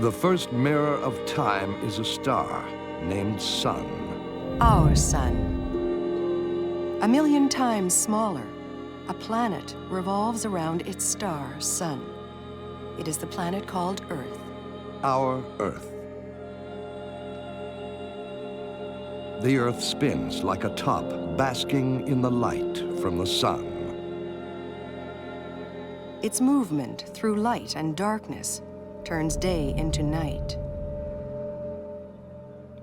The first mirror of time is a star named Sun. Our sun. 1,000,000 times smaller, a planet revolves around its star, Sun. It is the planet called Earth. Our Earth. The Earth spins like a top basking in the light from the sun. Its movement through light and darkness turns day into night.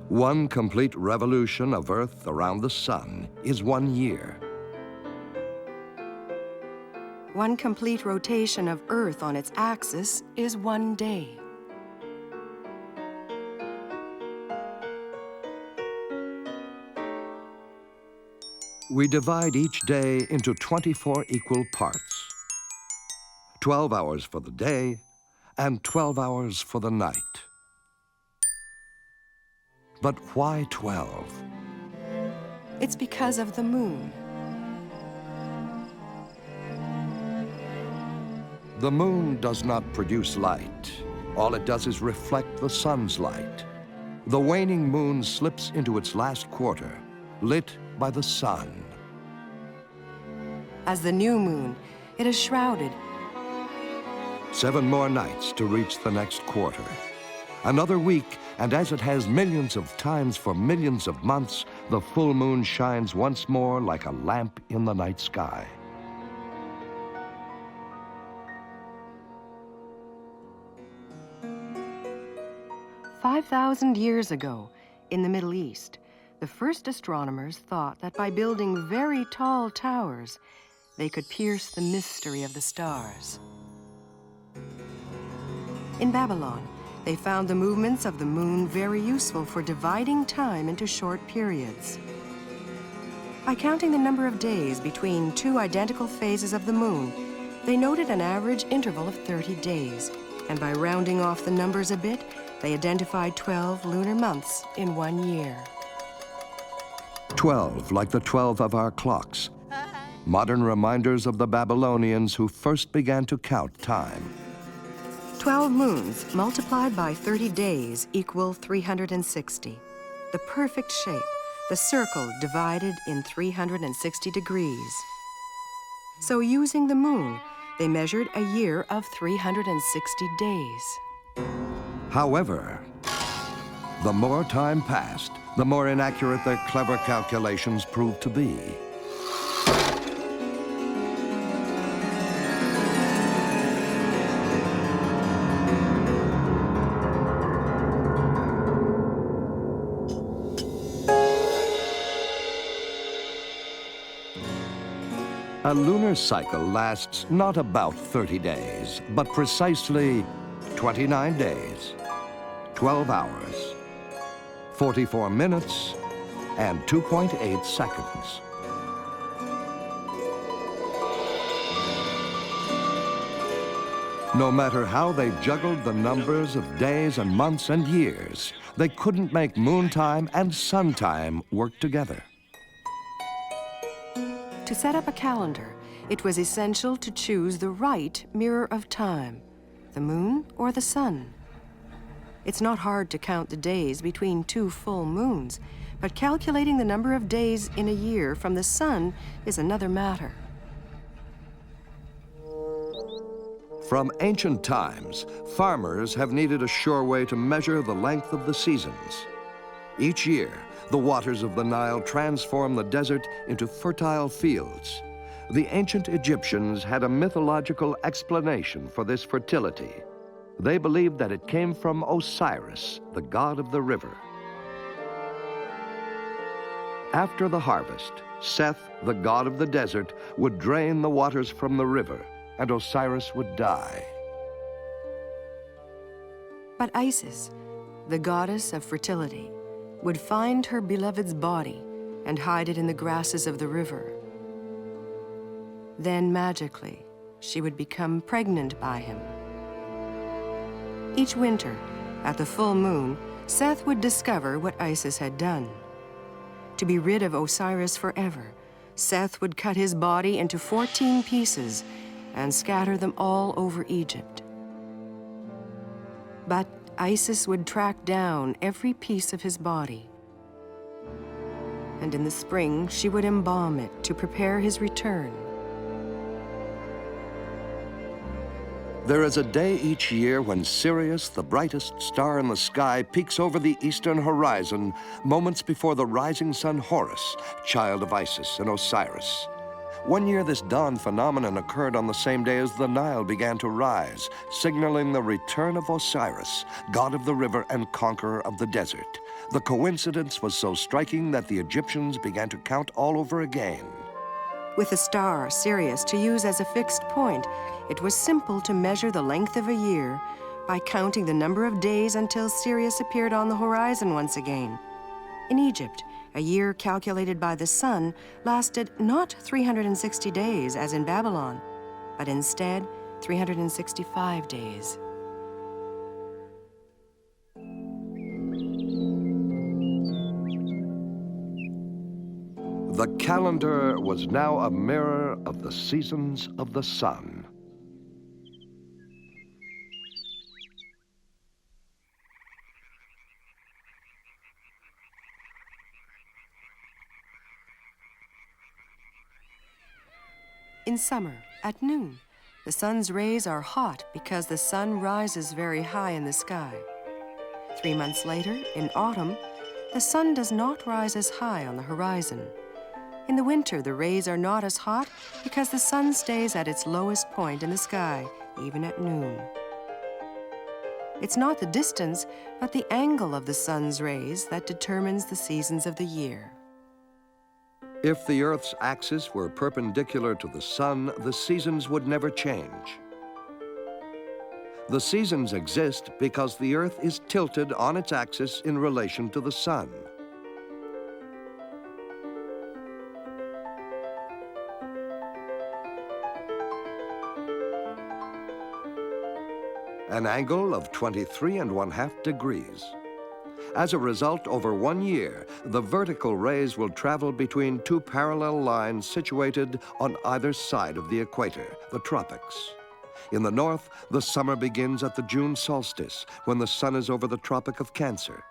One complete revolution of Earth around the sun is 1 year. One complete rotation of Earth on its axis is 1 day. We divide each day into 24 equal parts. 12 hours for the day and 12 hours for the night. But why 12? It's because of the moon. The moon does not produce light. All it does is reflect the sun's light. The waning moon slips into its last quarter, lit by the sun. As the new moon, it is shrouded. 7 more nights to reach the next quarter. Another week, and as it has millions of times for millions of months, the full moon shines once more like a lamp in the night sky. "5,000 years ago, in the Middle East, the first astronomers thought that by building very tall towers, they could pierce the mystery of the stars. In Babylon, they found the movements of the moon very useful for dividing time into short periods. By counting the number of days between 2 identical phases of the moon, they noted an average interval of 30 days, and by rounding off the numbers a bit, they identified 12 lunar months in 1 year. 12, like the 12 of our clocks. Modern reminders of the Babylonians who first began to count time. 12 moons multiplied by 30 days equal 360. The perfect shape, the circle divided in 360 degrees. So using the moon, they measured a year of 360 days. However, the more time passed, the more inaccurate their clever calculations proved to be. A lunar cycle lasts not about 30 days, but precisely 29 days, 12 hours, 44 minutes, and 2.8 seconds. No matter how they juggled the numbers of days and months and years, they couldn't make moon time and sun time work together. To set up a calendar, it was essential to choose the right mirror of time, the moon or the sun. It's not hard to count the days between 2 full moons, but calculating the number of days in a year from the sun is another matter. From ancient times, farmers have needed a sure way to measure the length of the seasons. Each year, the waters of the Nile transform the desert into fertile fields. The ancient Egyptians had a mythological explanation for this fertility. They believed that it came from Osiris, the god of the river. After the harvest, Seth, the god of the desert, would drain the waters from the river, and Osiris would die. But Isis, the goddess of fertility, would find her beloved's body and hide it in the grasses of the river. Then, magically, she would become pregnant by him. Each winter, at the full moon, Seth would discover what Isis had done. To be rid of Osiris forever, Seth would cut his body into 14 pieces and scatter them all over Egypt. But Isis would track down every piece of his body. And in the spring, she would embalm it to prepare his return. There is a day each year when Sirius, the brightest star in the sky, peeks over the eastern horizon moments before the rising sun Horus, child of Isis and Osiris. One year, this dawn phenomenon occurred on the same day as the Nile began to rise, signaling the return of Osiris, god of the river and conqueror of the desert. The coincidence was so striking that the Egyptians began to count all over again. With the star, Sirius, to use as a fixed point, it was simple to measure the length of a year by counting the number of days until Sirius appeared on the horizon once again. In Egypt, a year calculated by the sun lasted not 360 days as in Babylon, but instead 365 days. The calendar was now a mirror of the seasons of the sun. In summer, at noon, the sun's rays are hot because the sun rises very high in the sky. 3 months later, in autumn, the sun does not rise as high on the horizon. In the winter, the rays are not as hot because the sun stays at its lowest point in the sky, even at noon. It's not the distance, but the angle of the sun's rays that determines the seasons of the year. If the Earth's axis were perpendicular to the sun, the seasons would never change. The seasons exist because the Earth is tilted on its axis in relation to the sun. An angle of 23½ degrees. As a result, over 1 year, the vertical rays will travel between two parallel lines situated on either side of the equator, the tropics. In the north, the summer begins at the June solstice, when the sun is over the Tropic of Cancer.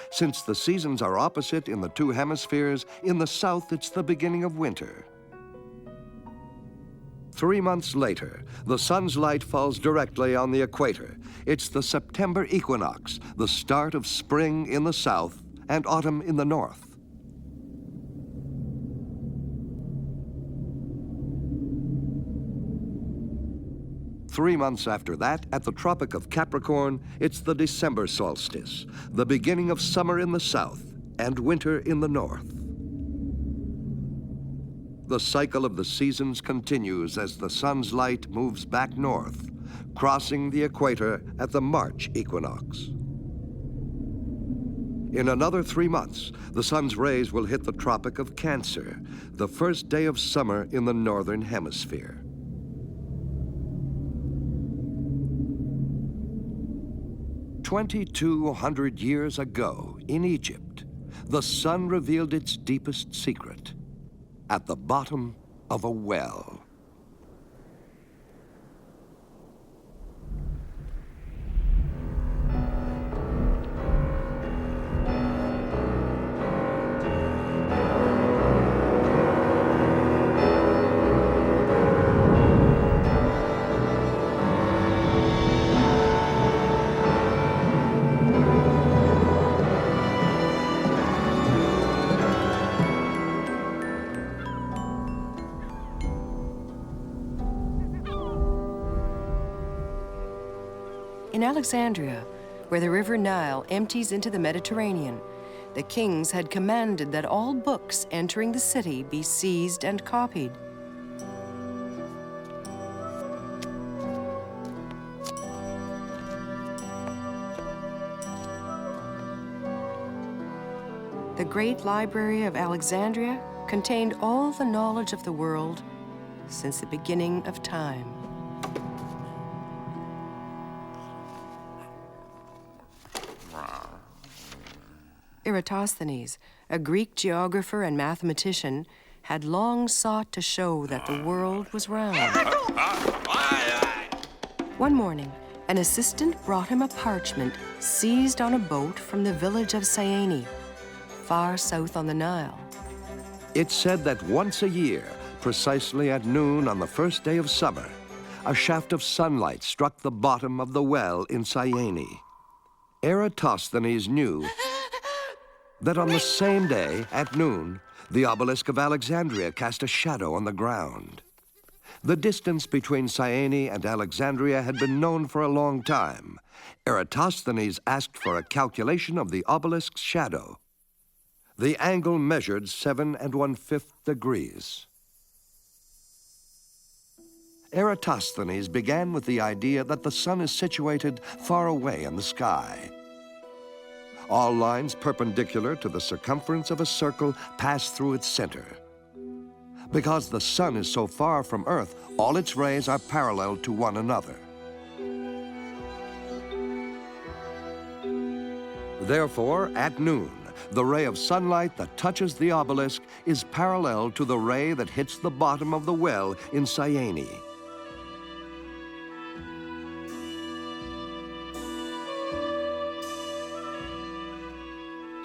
Since the seasons are opposite in the two hemispheres, in the south it's the beginning of winter. 3 months later, the sun's light falls directly on the equator. It's the September equinox, the start of spring in the south and autumn in the north. Three months after that, at the Tropic of Capricorn, it's the December solstice, the beginning of summer in the south and winter in the north. The cycle of the seasons continues as the sun's light moves back north, crossing the equator at the March equinox. In another 3 months, the sun's rays will hit the Tropic of Cancer, the first day of summer in the northern hemisphere. "2,200 years ago, in Egypt, the sun revealed its deepest secret at the bottom of a well." In Alexandria, where the river Nile empties into the Mediterranean, the kings had commanded that all books entering the city be seized and copied. The great library of Alexandria contained all the knowledge of the world since the beginning of time. Eratosthenes, a Greek geographer and mathematician, had long sought to show that the world was round. One morning, an assistant brought him a parchment seized on a boat from the village of Syene, far south on the Nile. It said that once a year, precisely at noon on the first day of summer, a shaft of sunlight struck the bottom of the well in Syene. Eratosthenes knew that on the same day, at noon, the obelisk of Alexandria cast a shadow on the ground. The distance between Syene and Alexandria had been known for a long time. Eratosthenes asked for a calculation of the obelisk's shadow. The angle measured 7 1/5 degrees. Eratosthenes began with the idea that the sun is situated far away in the sky. All lines perpendicular to the circumference of a circle pass through its center. Because the sun is so far from Earth, all its rays are parallel to one another. Therefore, at noon, the ray of sunlight that touches the obelisk is parallel to the ray that hits the bottom of the well in Syene.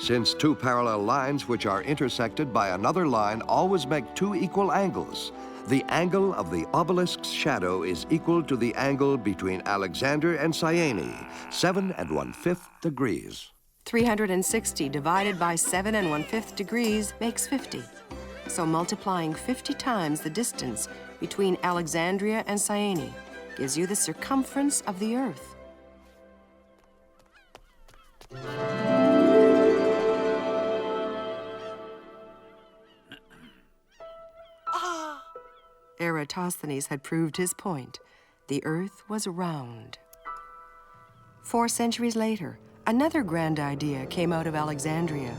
Since two parallel lines which are intersected by another line always make two equal angles, the angle of the obelisk's shadow is equal to the angle between Alexander and Syene, 7 1/5 degrees. 360 divided by 7 1/5 degrees makes 50. So multiplying 50 times the distance between Alexandria and Syene gives you the circumference of the Earth. Eratosthenes had proved his point. The Earth was round. 4 centuries later, another grand idea came out of Alexandria,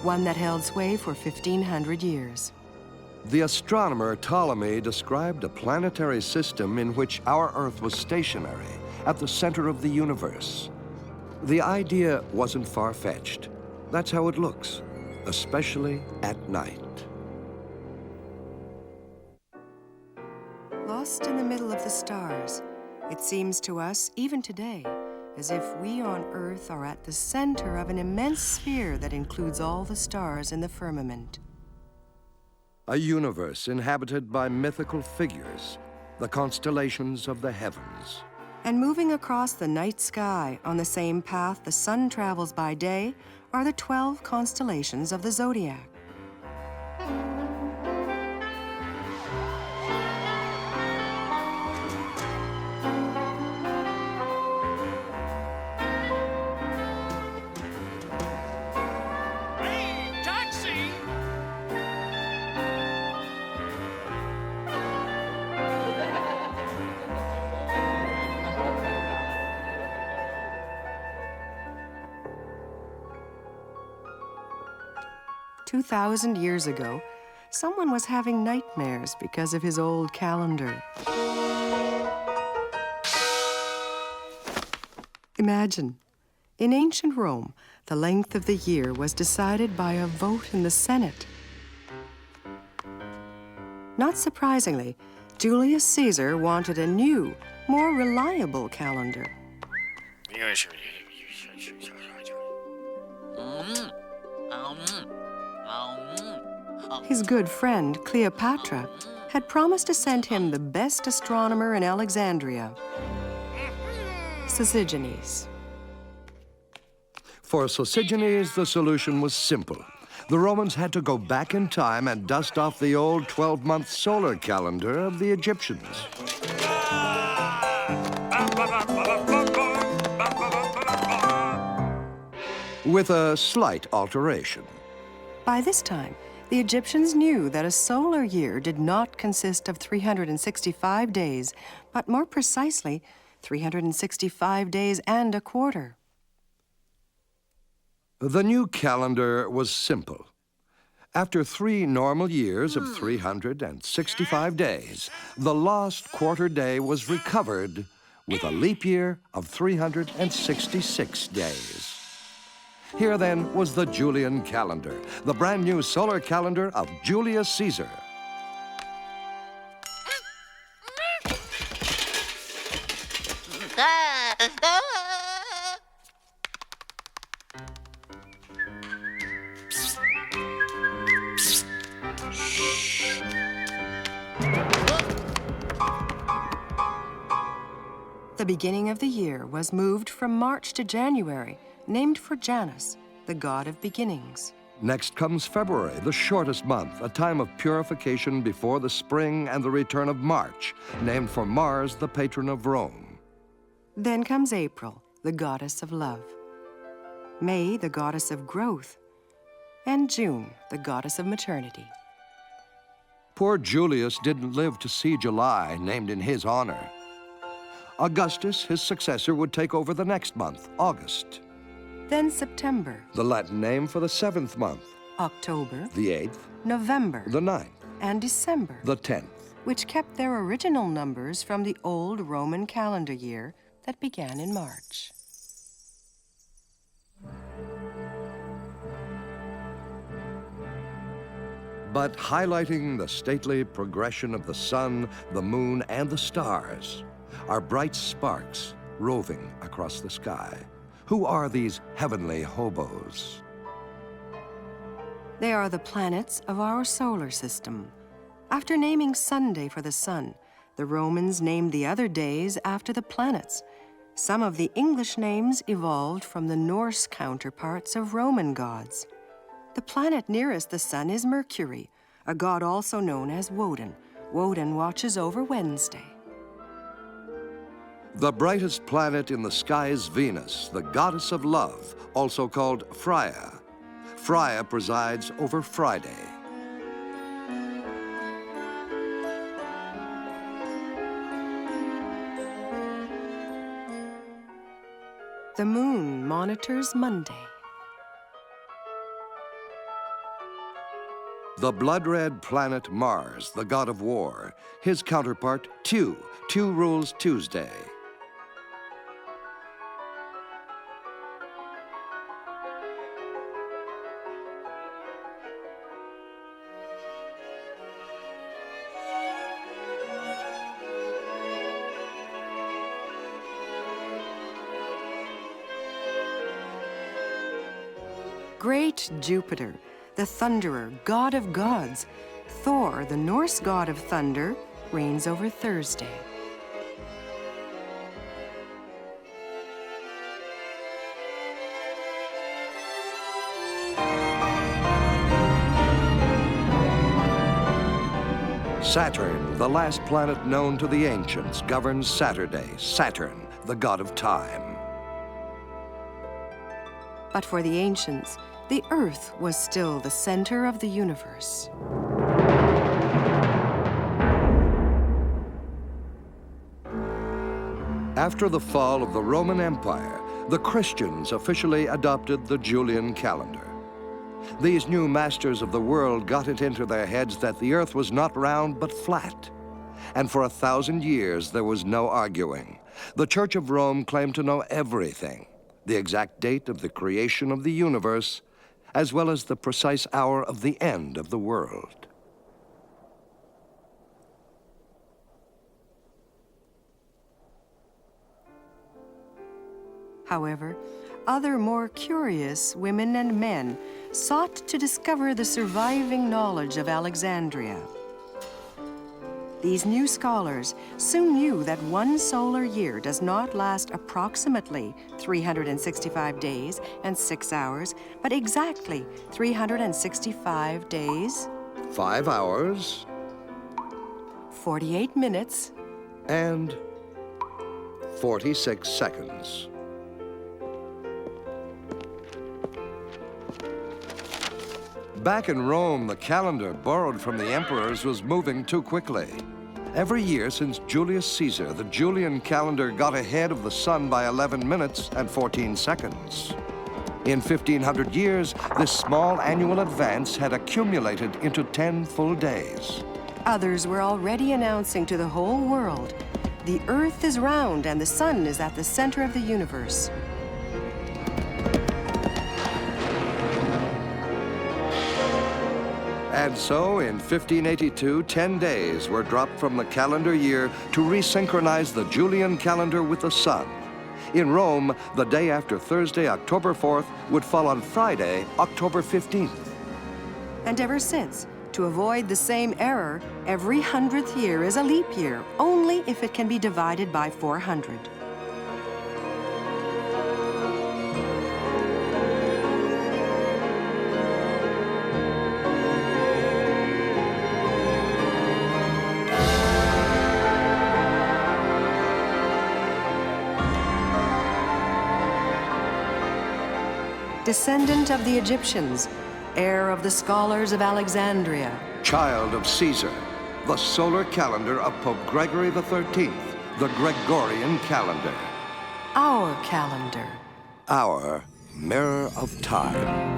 one that held sway for 1,500 years. The astronomer Ptolemy described a planetary system in which our Earth was stationary at the center of the universe. The idea wasn't far-fetched. That's how it looks, especially at night. Lost in the middle of the stars, it seems to us, even today, as if we on Earth are at the center of an immense sphere that includes all the stars in the firmament. A universe inhabited by mythical figures, the constellations of the heavens. And moving across the night sky on the same path the sun travels by day are the 12 constellations of the zodiac. "2,000 years ago, someone was having nightmares because of his old calendar. Imagine, in ancient Rome, the length of the year was decided by a vote in the Senate. Not surprisingly, Julius Caesar wanted a new, more reliable calendar. His good friend, Cleopatra, had promised to send him the best astronomer in Alexandria, Sosigenes. For Sosigenes, the solution was simple. The Romans had to go back in time and dust off the old 12-month solar calendar of the Egyptians. With a slight alteration. By this time, the Egyptians knew that a solar year did not consist of 365 days, but more precisely, 365 days and a quarter. The new calendar was simple. After 3 normal years of 365 days, the lost quarter day was recovered with a leap year of 366 days. Here then was the Julian calendar, the brand new solar calendar of Julius Caesar. The beginning of the year was moved from March to January, named for Janus, the god of beginnings. Next comes February, the shortest month, a time of purification before the spring and the return of March, named for Mars, the patron of Rome. Then comes April, the goddess of love. May, the goddess of growth. And June, the goddess of maternity. Poor Julius didn't live to see July, named in his honor. Augustus, his successor, would take over the next month, August. Then September. The Latin name for the 7th month. October. The 8th. November. The 9th. And December. The 10th. Which kept their original numbers from the old Roman calendar year that began in March. But highlighting the stately progression of the sun, the moon, and the stars are bright sparks roving across the sky. Who are these heavenly hobos? They are the planets of our solar system. After naming Sunday for the sun, the Romans named the other days after the planets. Some of the English names evolved from the Norse counterparts of Roman gods. The planet nearest the sun is Mercury, a god also known as Woden. Woden watches over Wednesday. The brightest planet in the sky is Venus, the goddess of love, also called Freya. Freya presides over Friday. The moon monitors Monday. The blood-red planet Mars, the god of war. His counterpart, Tu. Tu rules Tuesday. Great Jupiter, the thunderer, god of gods. Thor, the Norse god of thunder, reigns over Thursday. Saturn, the last planet known to the ancients, governs Saturday. Saturn, the god of time. But for the ancients, the Earth was still the center of the universe. After the fall of the Roman Empire, the Christians officially adopted the Julian calendar. These new masters of the world got it into their heads that the Earth was not round but flat. And for 1,000 years, there was no arguing. The Church of Rome claimed to know everything, the exact date of the creation of the universe, as well as the precise hour of the end of the world. However, other more curious women and men sought to discover the surviving knowledge of Alexandria. These new scholars soon knew that one solar year does not last approximately 365 days and 6 hours, but exactly 365 days, 5 hours, 48 minutes, and 46 seconds. Back in Rome, the calendar borrowed from the emperors was moving too quickly. Every year since Julius Caesar, the Julian calendar got ahead of the sun by 11 minutes and 14 seconds. In 1,500 years, this small annual advance had accumulated into 10 full days. Others were already announcing to the whole world, the Earth is round and the sun is at the center of the universe. And so, in 1582, 10 days were dropped from the calendar year to resynchronize the Julian calendar with the sun. In Rome, the day after Thursday, October 4th, would fall on Friday, October 15th. And ever since, to avoid the same error, every 100th year is a leap year, only if it can be divided by 400. Descendant of the Egyptians, heir of the scholars of Alexandria, Child of Caesar, the solar calendar of Pope Gregory XIII, the Gregorian calendar. our calendar. Our mirror of time.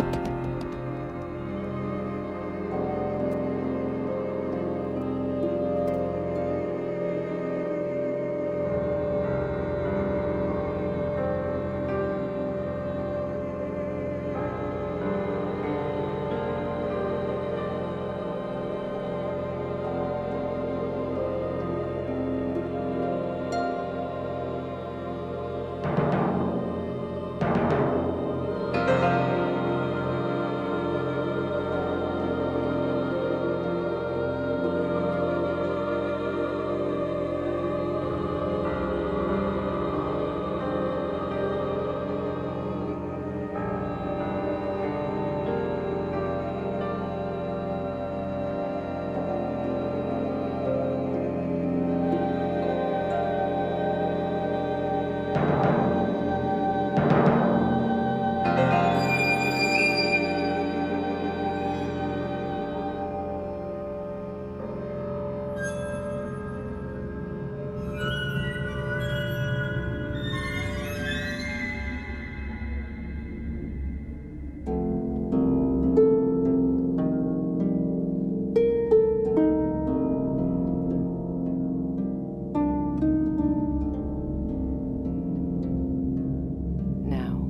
Now,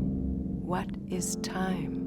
what is time?